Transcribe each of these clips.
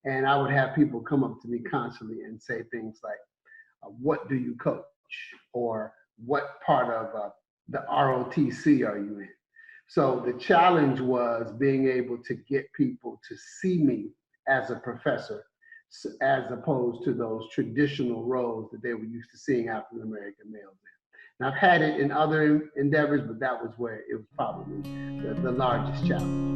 And I would have people come up to me constantly and say things like, what do you coach? Or what part of the ROTC are you in? So the challenge was being able to get people to see me as a professor, as opposed to those traditional roles that they were used to seeing African American males in. And I've had it in other endeavors, but that was where it was probably the largest challenge.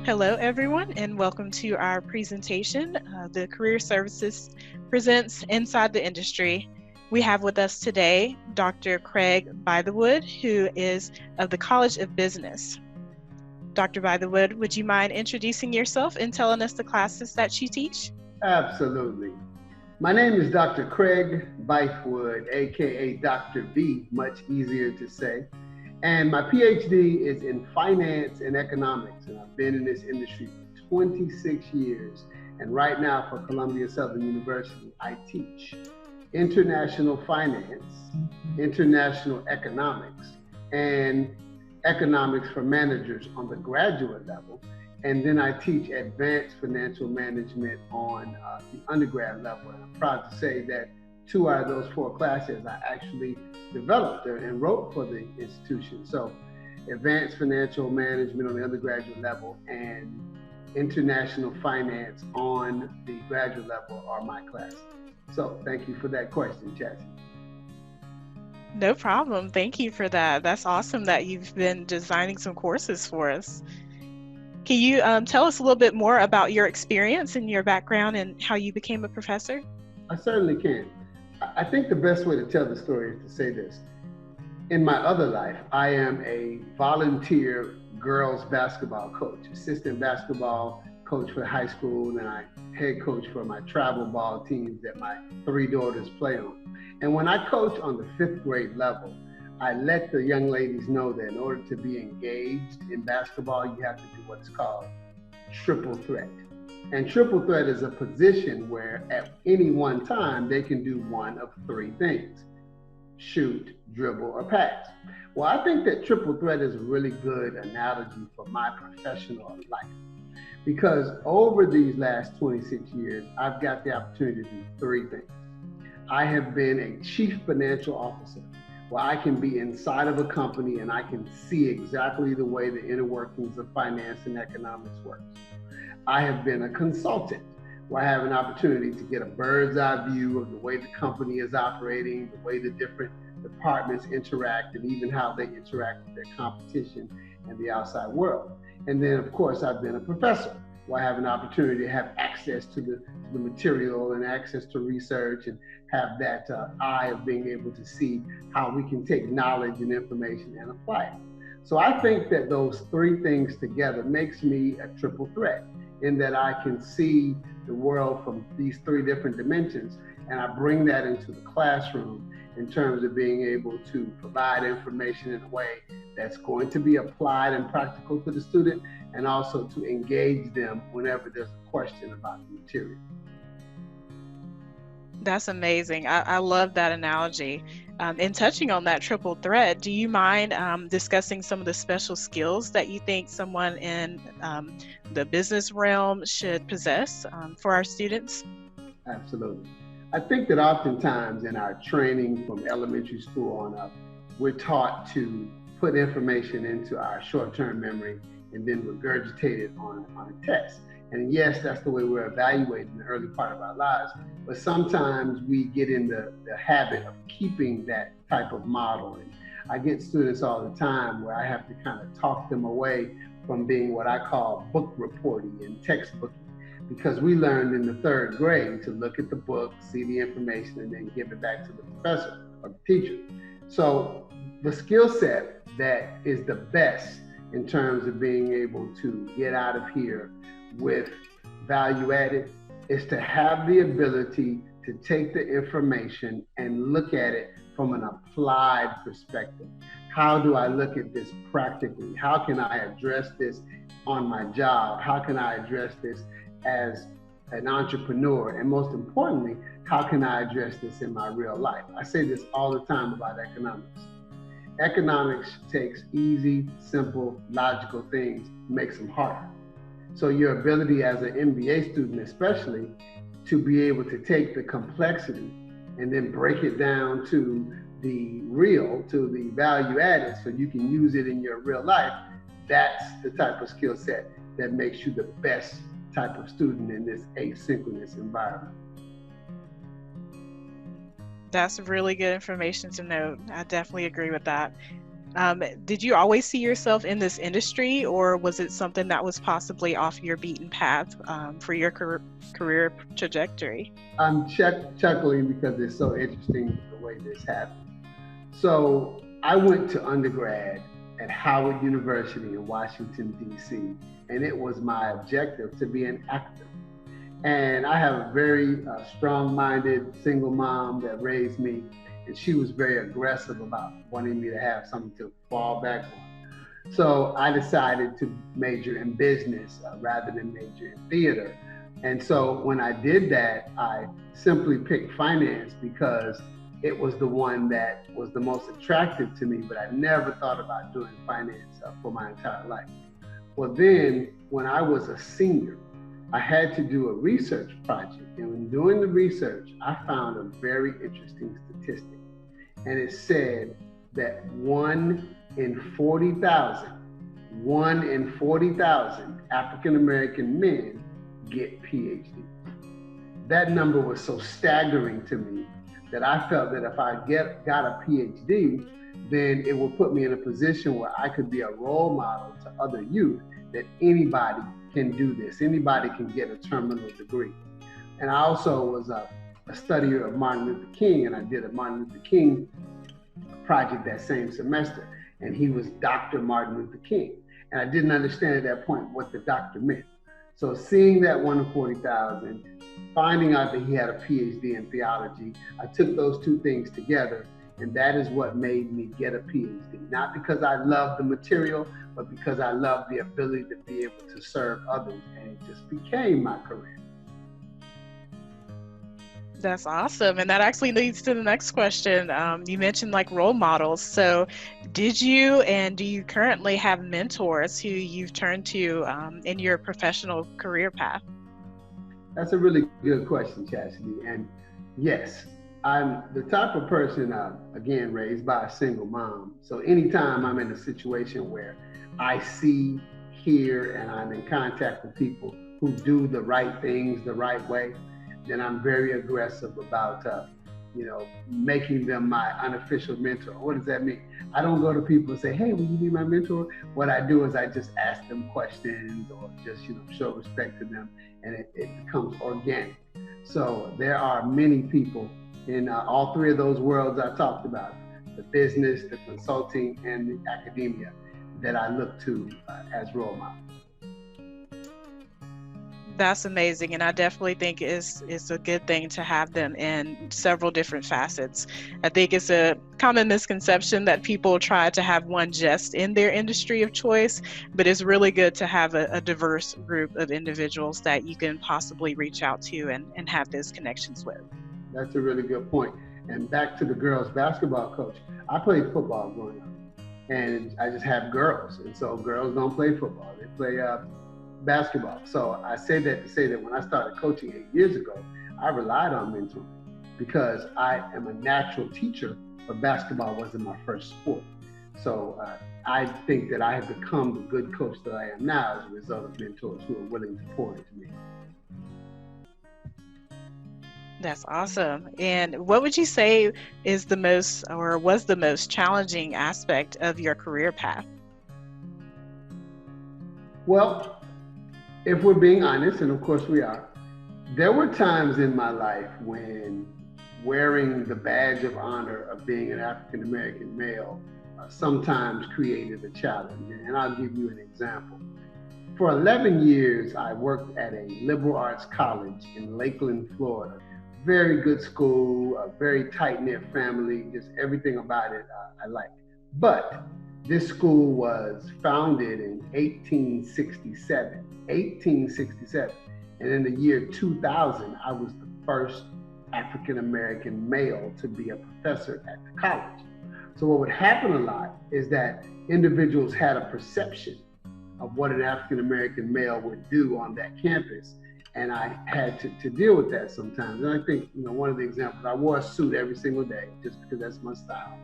Hello, everyone, and welcome to our presentation. The Career Services presents Inside the Industry. We have with us today Dr. Craig Bythewood, who is of the College of Business. Dr. Bythewood, would you mind introducing yourself and telling us the classes that you teach? Absolutely. My name is Dr. Craig Bythewood, aka Dr. B, much easier to say. And my PhD is in finance and economics, and I've been in this industry for 26 years. And right now for Columbia Southern University, I teach international finance, international economics, and economics for managers on the graduate level. And then I teach advanced financial management on the undergrad level. And I'm proud to say that 2 out of those 4 classes I actually developed and wrote for the institution. So advanced financial management on the undergraduate level and international finance on the graduate level are my classes. So thank you for that question, Chassie. No problem. Thank you for that. That's awesome that you've been designing some courses for us. Can you tell us a little bit more about your experience and your background and how you became a professor? I certainly can. I think the best way to tell the story is to say this. In my other life, I am a volunteer girls basketball coach, assistant basketball coach for high school, and I head coach for my travel ball teams that my 3 daughters play on. And when I coach on the 5th grade level, I let the young ladies know that in order to be engaged in basketball, you have to do what's called triple threat. And triple threat is a position where at any one time, they can do one of 3 things: shoot, dribble, or pass. Well, I think that triple threat is a really good analogy for my professional life, because over these last 26 years, I've got the opportunity to do 3 things. I have been a chief financial officer, where I can be inside of a company and I can see exactly the way the inner workings of finance and economics works. I have been a consultant, where I have an opportunity to get a bird's eye view of the way the company is operating, the way the different departments interact, and even how they interact with their competition and the outside world. And then, of course, I've been a professor, where I have an opportunity to have access to the material and access to research and have that eye of being able to see how we can take knowledge and information and apply it. So I think that those 3 things together makes me a triple threat, in that I can see the world from these 3 different dimensions, and I bring that into the classroom in terms of being able to provide information in a way that's going to be applied and practical to the student, and also to engage them whenever there's a question about the material. That's amazing. I love that analogy. And touching on that triple threat, do you mind discussing some of the special skills that you think someone in the business realm should possess for our students? Absolutely. I think that oftentimes in our training from elementary school on up, we're taught to put information into our short-term memory and then regurgitate it on a test. And yes, that's the way we're evaluated in the early part of our lives, but sometimes we get in the habit of keeping that type of model. And I get students all the time where I have to kind of talk them away from being what I call book reporting and textbooking, because we learned in the 3rd grade to look at the book, see the information, and then give it back to the professor or the teacher. So the skill set that is the best in terms of being able to get out of here with value added is to have the ability to take the information and look at it from an applied perspective. How do I look at this practically? How can I address this on my job? How can I address this as an entrepreneur? And most importantly, how can I address this in my real life? I say this all the time about economics. Economics takes easy, simple, logical things, makes them harder. So your ability as an MBA student especially to be able to take the complexity and then break it down to the real, to the value added so you can use it in your real life, that's the type of skill set that makes you the best type of student in this asynchronous environment. That's really good information to know. I definitely agree with that. Did you always see yourself in this industry, or was it something that was possibly off your beaten path for your career trajectory? I'm chuckling because it's so interesting the way this happened. So I went to undergrad at Howard University in Washington, D.C., and it was my objective to be an actor. And I have a very strong-minded single mom that raised me, and she was very aggressive about wanting me to have something to fall back on. So I decided to major in business rather than major in theater. And so when I did that, I simply picked finance because it was the one that was the most attractive to me, but I never thought about doing finance for my entire life. Well, then when I was a senior, I had to do a research project. And when doing the research, I found a very interesting statistic. And it said that 1 in 40,000 African-American men get PhDs. That number was so staggering to me that I felt that if I got a PhD, then it would put me in a position where I could be a role model to other youth that anybody can do this. Anybody can get a terminal degree. And I also was a studier of Martin Luther King, and I did a Martin Luther King project that same semester. And he was Dr. Martin Luther King. And I didn't understand at that point what the doctor meant. So seeing that 1 in 40,000, finding out that he had a PhD in theology, I took those two things together, and that is what made me get a PhD. Not because I loved the material, but because I loved the ability to be able to serve others, and it just became my career. That's awesome. And that actually leads to the next question. You mentioned like role models. So did you and do you currently have mentors who you've turned to in your professional career path? That's a really good question, Chastity. And yes, I'm the type of person, again, raised by a single mom. So anytime I'm in a situation where I see, hear, and I'm in contact with people who do the right things the right way, then I'm very aggressive about, making them my unofficial mentor. What does that mean? I don't go to people and say, hey, will you be my mentor? What I do is I just ask them questions or just, show respect to them, and it becomes organic. So there are many people in all three of those worlds I talked about, the business, the consulting, and the academia, that I look to as role models. That's amazing. And I definitely think it's a good thing to have them in several different facets. I think it's a common misconception that people try to have one just in their industry of choice, but it's really good to have a diverse group of individuals that you can possibly reach out to and have those connections with. That's a really good point. And back to the girls basketball coach, I played football growing up, and I just have girls. And so girls don't play football, they play basketball. So I say that to say that when I started coaching 8 years ago, I relied on mentoring because I am a natural teacher, but basketball wasn't my first sport. So I think that I have become the good coach that I am now as a result of mentors who are willing to pour into me. That's awesome. And what would you say is the most, or was the most challenging aspect of your career path? Well, if we're being honest, and of course we are, there were times in my life when wearing the badge of honor of being an African-American male sometimes created a challenge. And I'll give you an example. For 11 years, I worked at a liberal arts college in Lakeland, Florida. Very good school, a very tight-knit family, just everything about it I liked. But this school was founded in 1867. And in the year 2000, I was the first African-American male to be a professor at the college. So what would happen a lot is that individuals had a perception of what an African-American male would do on that campus. And I had to deal with that sometimes. And I think, one of the examples, I wore a suit every single day just because that's my style.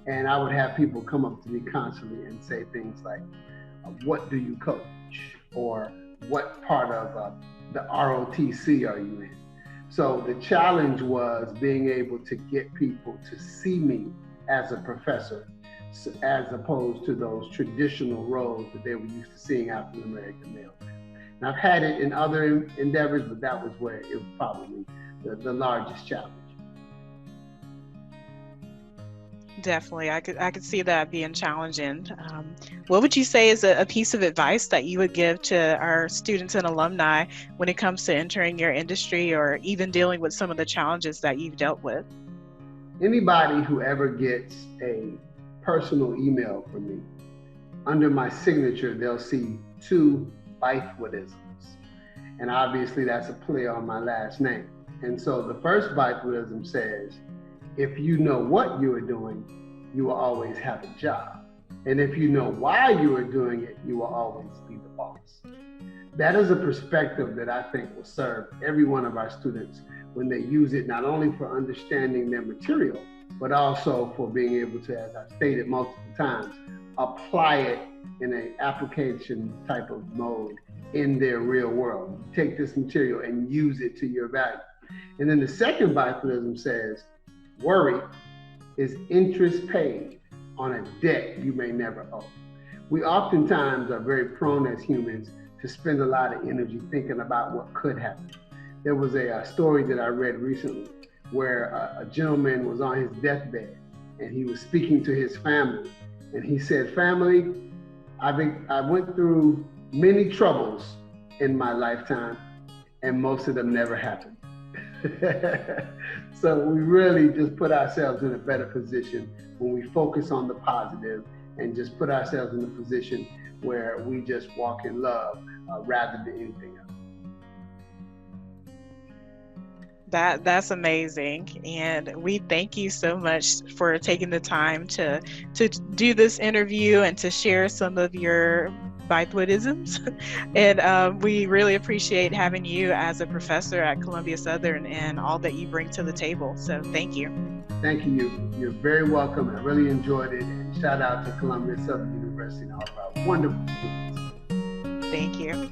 And I would have people come up to me constantly and say things like, what do you coach? Or what part of the ROTC are you in? So the challenge was being able to get people to see me as a professor, as opposed to those traditional roles that they were used to seeing African-American males. And I've had it in other endeavors, but that was where it was probably the largest challenge. Definitely, I could see that being challenging. What would you say is a piece of advice that you would give to our students and alumni when it comes to entering your industry or even dealing with some of the challenges that you've dealt with? Anybody who ever gets a personal email from me, under my signature, they'll see 2 Bythewoodisms. And obviously that's a play on my last name. And so the first Bythewoodism says, if you know what you are doing, you will always have a job. And if you know why you are doing it, you will always be the boss. That is a perspective that I think will serve every one of our students when they use it, not only for understanding their material, but also for being able to, as I've stated multiple times, apply it in an application type of mode in their real world. Take this material and use it to your value. And then the second Bythewoodism says, worry is interest paid on a debt you may never owe. We oftentimes are very prone as humans to spend a lot of energy thinking about what could happen. There was a story that I read recently where a gentleman was on his deathbed and he was speaking to his family. And he said, family, I went through many troubles in my lifetime and most of them never happened. So we really just put ourselves in a better position when we focus on the positive and just put ourselves in a position where we just walk in love rather than anything else. That's amazing, and we thank you so much for taking the time to do this interview and to share some of your Bythewoodisms. And we really appreciate having you as a professor at Columbia Southern and all that you bring to the table. So thank you. Thank you. You're very welcome. I really enjoyed it, and shout out to Columbia Southern University and all of our wonderful students. Thank you.